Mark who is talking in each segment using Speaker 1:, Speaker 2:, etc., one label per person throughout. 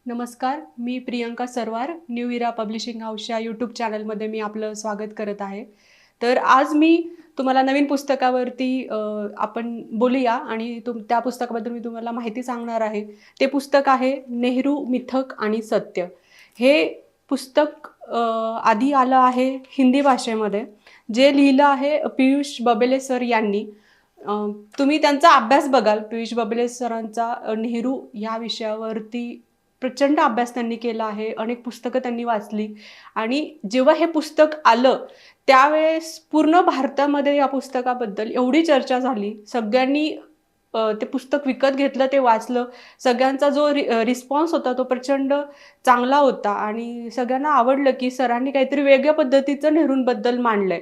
Speaker 1: नमस्कार, मी प्रियंका सरवार, न्यू इरा पब्लिशिंग हाऊसच्या यूट्यूब चॅनलमध्ये मी आपलं स्वागत करत आहे. तर आज मी तुम्हाला नवीन पुस्तकावरती आपण बोलूया आणि त्या पुस्तकाबद्दल मी तुम्हाला माहिती सांगणार आहे. ते पुस्तक आहे नेहरू, मिथक आणि सत्य. हे पुस्तक आधी आलं आहे हिंदी भाषेमध्ये. जे लिहिलं आहे पियुष बबेले सर यांनी. तुम्ही त्यांचा अभ्यास बघाल, पियुष बबेले सरांचा नेहरू या विषयावरती प्रचंड अभ्यास त्यांनी केला आहे. अनेक पुस्तकं त्यांनी वाचली आणि जेव्हा हे पुस्तक आलं, त्यावेळेस पूर्ण भारतामध्ये या पुस्तकाबद्दल एवढी चर्चा झाली. सगळ्यांनी ते पुस्तक विकत घेतलं, ते वाचलं. सगळ्यांचा जो रिस्पॉन्स होता तो प्रचंड चांगला होता आणि सगळ्यांना आवडलं, की सरांनी काहीतरी वेगळ्या पद्धतीचं नेहरूंबद्दल मांडलंय.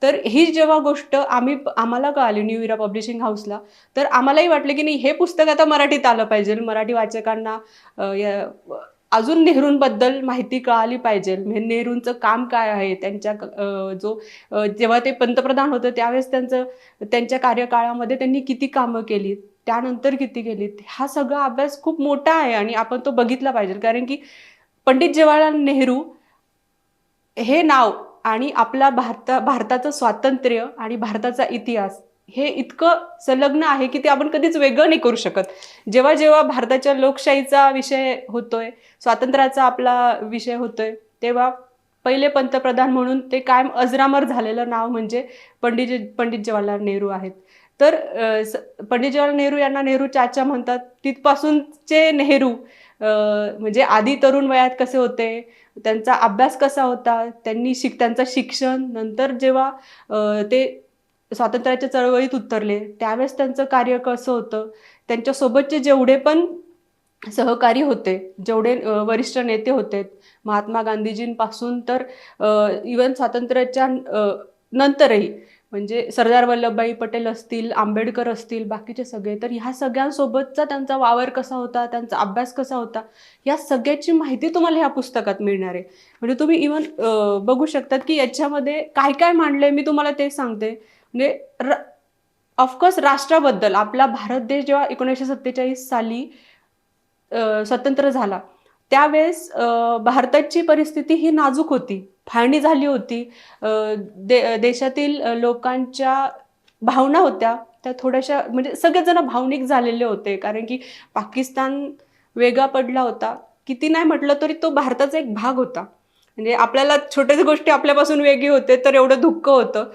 Speaker 1: तर ही जेव्हा गोष्ट आम्हाला कळाली न्यू इरा पब्लिशिंग हाऊसला, तर आम्हालाही वाटलं, की नाही हे पुस्तक आता मराठीत आलं पाहिजे. मराठी वाचकांना अजून नेहरूंबद्दल माहिती कळाली पाहिजे. म्हणजे नेहरूंचं काम काय आहे, जेव्हा ते पंतप्रधान होते त्यावेळेस त्यांच्या कार्यकाळामध्ये त्यांनी किती कामं केली, त्यानंतर किती केलीत, हा सगळा अभ्यास खूप मोठा आहे आणि आपण तो बघितला पाहिजे. कारण की पंडित जवाहरलाल नेहरू हे नाव आणि आपला भारताचं स्वातंत्र्य आणि भारताचा इतिहास हे इतकं संलग्न आहे की ते आपण कधीच वेगळं नाही करू शकत. जेव्हा जेव्हा भारताच्या लोकशाहीचा विषय होतोय, स्वातंत्र्याचा आपला विषय होतोय, तेव्हा पहिले पंतप्रधान म्हणून ते कायम अजरामर झालेलं नाव म्हणजे पंडित जवाहरलाल नेहरू आहेत. तर पंडित जवाहरलाल नेहरू यांना नेहरू चाचा म्हणतात. तिथपासूनचे नेहरू म्हणजे आधी तरुण वयात कसे होते, त्यांचा अभ्यास कसा होता, त्यांचं शिक्षण, नंतर जेव्हा ते स्वातंत्र्याच्या चळवळीत उतरले त्यावेळेस त्यांचं कार्य कसं होतं, त्यांच्यासोबतचे जेवढे पण सहकारी होते, जेवढे वरिष्ठ नेते होते, महात्मा गांधीजींपासून तर इवन स्वातंत्र्याच्या नंतरही म्हणजे सरदार वल्लभभाई पटेल असतील, आंबेडकर असतील, बाकीचे सगळे, तर ह्या सगळ्यांसोबतचा त्यांचा वावर कसा होता, त्यांचा अभ्यास कसा होता, या सगळ्याची माहिती तुम्हाला ह्या पुस्तकात मिळणार आहे. म्हणजे तुम्ही इवन बघू शकतात की याच्यामध्ये काय काय मांडलंय, मी तुम्हाला ते सांगते. म्हणजे ऑफकोर्स राष्ट्राबद्दल आपला भारत देश जेव्हा 1947 साली स्वतंत्र झाला, त्यावेळेस भारताची परिस्थिती ही नाजूक होती, फाळणी झाली होती. देशातील लोकांच्या भावना होत्या त्या थोड्याशा, म्हणजे सगळेच जण भावनिक झालेले होते. कारण की पाकिस्तान वेगळा पडला होता. किती नाही म्हटलं तरी तो भारताचा एक भाग होता. म्हणजे आपल्याला छोट्याच गोष्टी आपल्यापासून वेगळी होते तर एवढं दुःख होतं.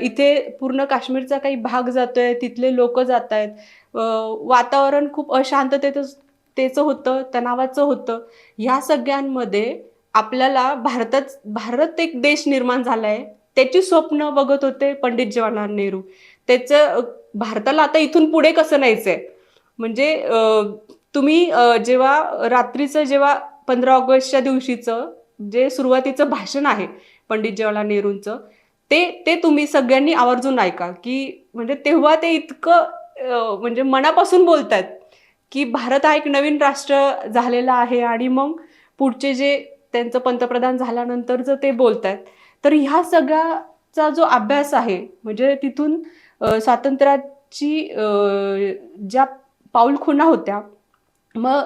Speaker 1: इथे पूर्ण काश्मीरचा काही भाग जातोय, तिथले लोक जात आहेत. वातावरण खूप अशांततेचं होतं, तणावाचं होतं. ह्या सगळ्यांमध्ये आपल्याला भारत एक देश निर्माण झालाय, त्याची स्वप्न बघत होते पंडित जवाहरलाल नेहरू. भारताला आता इथून पुढे कसं न्यायचंय, म्हणजे तुम्ही जेव्हा 15 ऑगस्टच्या दिवशीचं जे सुरुवातीचं भाषण आहे पंडित जवाहरलाल नेहरूंचं, ते तुम्ही सगळ्यांनी आवर्जून ऐका. की म्हणजे तेव्हा ते इतकं म्हणजे मनापासून बोलतात की भारत हा एक नवीन राष्ट्र झालेला आहे आणि मग पुढचे जे त्यांचं पंतप्रधान झाल्यानंतरचं ते बोलतात. तर ह्या सगळ्याचा जो अभ्यास आहे, म्हणजे तिथून स्वातंत्र्याची ज्या पाऊलखुणा होत्या, मग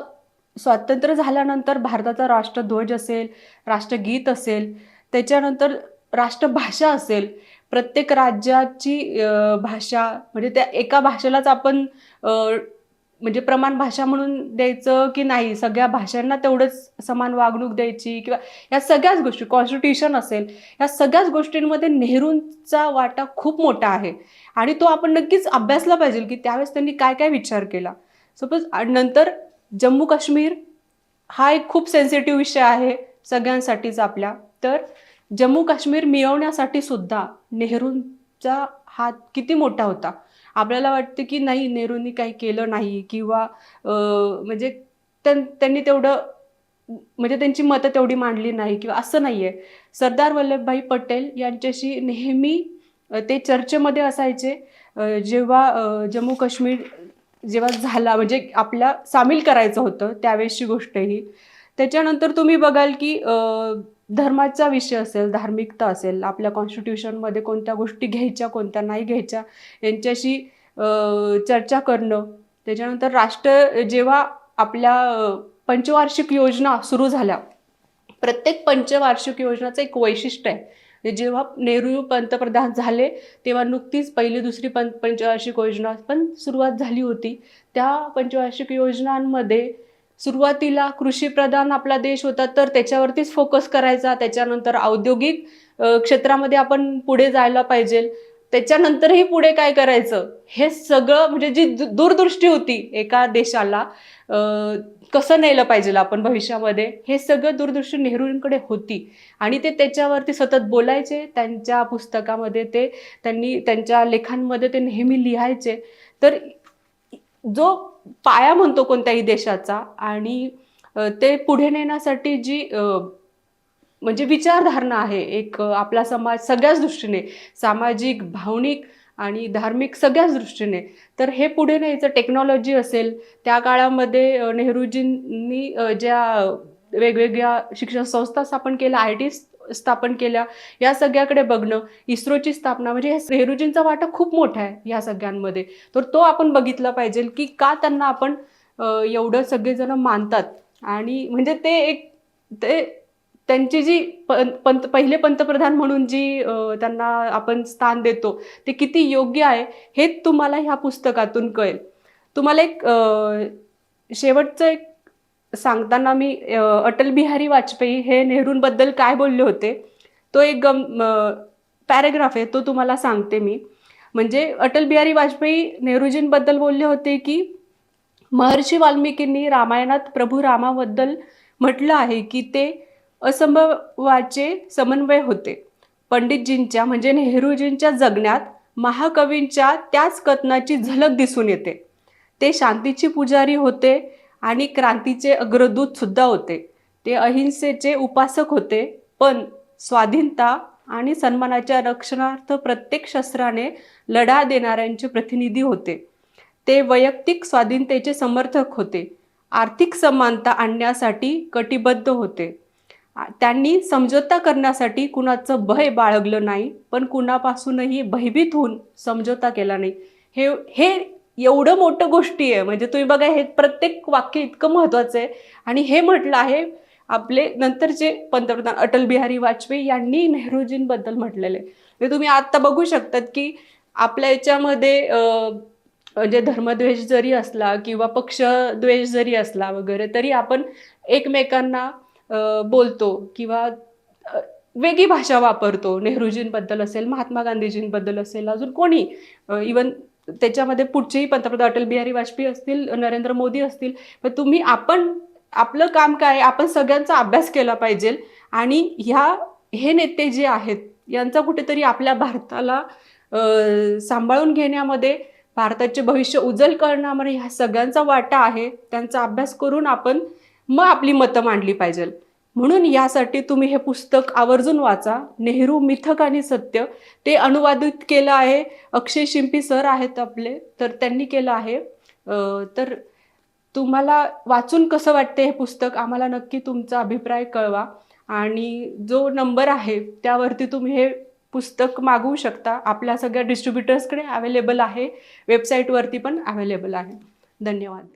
Speaker 1: स्वातंत्र्य झाल्यानंतर भारताचा राष्ट्रध्वज असेल, राष्ट्रगीत असेल, त्याच्यानंतर राष्ट्रभाषा असेल, प्रत्येक राज्याची भाषा, म्हणजे त्या एका भाषेलाच आपण म्हणजे प्रमाण भाषा म्हणून द्यायचं की नाही, सगळ्या भाषांना तेवढंच समान वागणूक द्यायची, किंवा या सगळ्याच गोष्टी, कॉन्स्टिट्यूशन असेल, या सगळ्याच गोष्टींमध्ये नेहरूंचा वाटा खूप मोठा आहे आणि तो आपण नक्कीच अभ्यासला पाहिजे की त्यावेळेस त्यांनी काय काय विचार केला. सपोज नंतर जम्मू काश्मीर हा एक खूप सेन्सिटिव्ह विषय आहे सगळ्यांसाठीच आपल्या. तर जम्मू काश्मीर मिळवण्यासाठी सुद्धा नेहरूंचा हात किती मोठा होता. आपल्याला वाटतं की नाही, नेहरूंनी काही केलं नाही, किंवा म्हणजे त्यांनी तेवढं, म्हणजे त्यांची मतं तेवढी मांडली नाही, किंवा असं नाहीये. सरदार वल्लभभाई पटेल यांच्याशी नेहमी ते चर्चेमध्ये असायचे. जेव्हा जम्मू काश्मीर जेव्हा झाला, म्हणजे आपल्या सामील करायचं होतं त्यावेळेसची गोष्ट ही. त्याच्यानंतर तुम्ही बघाल की धर्माचा विषय असेल, धार्मिकता असेल, आपल्या कॉन्स्टिट्यूशनमध्ये कोणत्या गोष्टी घ्यायच्या, कोणत्या नाही घ्यायच्या, यांच्याशी चर्चा करणं. त्याच्यानंतर जेव्हा आपल्या पंचवार्षिक योजना सुरू झाल्या, प्रत्येक पंचवार्षिक योजनाचं एक वैशिष्ट्य आहे. जेव्हा नेहरू पंतप्रधान झाले तेव्हा नुकतीच पहिली दुसरी पंचवार्षिक योजना पण सुरुवात झाली होती. त्या पंचवार्षिक योजनांमध्ये सुरुवातीला कृषीप्रधान आपला देश होता, तर त्याच्यावरतीच फोकस करायचा. त्याच्यानंतर औद्योगिक क्षेत्रामध्ये आपण पुढे जायला पाहिजे. त्याच्यानंतरही पुढे काय करायचं हे सगळं, म्हणजे जी दूरदृष्टी होती एका देशाला कसं नेलं पाहिजे आपण भविष्यामध्ये, हे सगळं दूरदृष्टी नेहरूंकडे होती. आणि ते त्याच्यावरती सतत बोलायचे. त्यांच्या पुस्तकामध्ये त्यांनी त्यांच्या लेखांमध्ये ते नेहमी लिहायचे. तर जो पाया म्हणतो कोणत्याही देशाचा आणि ते पुढे नेण्यासाठी जी म्हणजे विचारधारणा आहे, एक आपला समाज सगळ्याच दृष्टीने, सामाजिक, भावनिक आणि धार्मिक सगळ्याच दृष्टीने, तर हे पुढे न्यायचं. टेक्नॉलॉजी असेल, त्या काळामध्ये नेहरूजींनी ज्या वेगवेगळ्या शिक्षण संस्था स्थापन केल्या, IT स्थापन केल्या, या सगळ्याकडे बघणं, इस्रोची स्थापना, म्हणजे नेहरूजींचा वाटा खूप मोठा आहे या सगळ्यांमध्ये. तर तो आपण बघितला पाहिजे की का त्यांना आपण एवढं सगळेजण मानतात. आणि म्हणजे ते त्यांची जी पहिले पंतप्रधान म्हणून जी त्यांना आपण स्थान देतो ते किती योग्य आहे हे तुम्हाला ह्या पुस्तकातून कळेल. तुम्हाला एक शेवटचं एक सांगताना मी अटल बिहारी वाजपेयी हे नेहरूंबद्दल काय बोलले होते तो एक पॅरेग्राफ आहे, तो तुम्हाला सांगते मी. म्हणजे अटल बिहारी वाजपेयी नेहरूजींबद्दल बोलले होते की महर्षी वाल्मिकींनी रामायणात प्रभू रामाबद्दल म्हटलं आहे की ते असंभवाचे समन्वय होते. पंडितजींच्या म्हणजे नेहरूजींच्या जगण्यात महाकवींच्या त्याच कथनाची झलक दिसून येते. ते शांतीचे पुजारी होते आणि क्रांतीचे अग्रदूत सुद्धा होते. ते अहिंसेचे उपासक होते, पण स्वाधीनता आणि सन्मानाच्या रक्षणार्थ प्रत्येक शस्त्राने लढा देणाऱ्यांचे प्रतिनिधी होते. ते वैयक्तिक स्वाधीनतेचे समर्थक होते. आर्थिक समानता आणण्यासाठी कटिबद्ध होते. त्यांनी समझोता करण्यासाठी कुणाचं भय बाळगलं नाही, पण कुणापासूनही भयभीत होऊन समझोता केला नाही. हे एवढं मोठं गोष्टी आहे. म्हणजे तुम्ही बघा, हे प्रत्येक वाक्य इतकं महत्त्वाचं आहे. आणि हे म्हटलं आहे आपले नंतरचे पंतप्रधान अटल बिहारी वाजपेयी यांनी नेहरूजींबद्दल म्हटलेले. म्हणजे तुम्ही आता बघू शकतात की आपल्या याच्यामध्ये म्हणजे धर्मद्वेष जरी असला किंवा पक्षद्वेष जरी असला वगैरे, तरी आपण एकमेकांना बोलतो किंवा वेगळी भाषा वापरतो. नेहरूजींबद्दल असेल, महात्मा गांधीजींबद्दल असेल, अजून कोणी, इवन त्याच्यामध्ये पुढचेही पंतप्रधान अटल बिहारी वाजपेयी असतील, नरेंद्र मोदी असतील. पण आपण आपलं काम काय, आपण सगळ्यांचा अभ्यास केला पाहिजे. आणि हे नेते जे आहेत यांचा कुठेतरी आपल्या भारताला सांभाळून घेण्यामध्ये, भारताचे भविष्य उज्ज्वल करण्यामध्ये ह्या सगळ्यांचा वाटा आहे. त्यांचा अभ्यास करून आपण मग आपली मतं मांडली पाहिजे. म्हणून यासाठी तुम्ही हे पुस्तक आवर्जून वाचा. नेहरू मिथक आणि सत्य, ते अनुवादित केलं आहे. अक्षय शिंपी सर आहेत आपले, तर त्यांनी केलं आहे. तर तुम्हाला वाचून कसं वाटते हे पुस्तक, आम्हाला नक्की तुमचा अभिप्राय कळवा. आणि जो नंबर आहे त्यावरती तुम्ही हे पुस्तक मागवू शकता. आपल्या सगळ्या डिस्ट्रीब्युटर्सकडे अवेलेबल आहे, वेबसाईटवरती पण अवेलेबल आहे. धन्यवाद.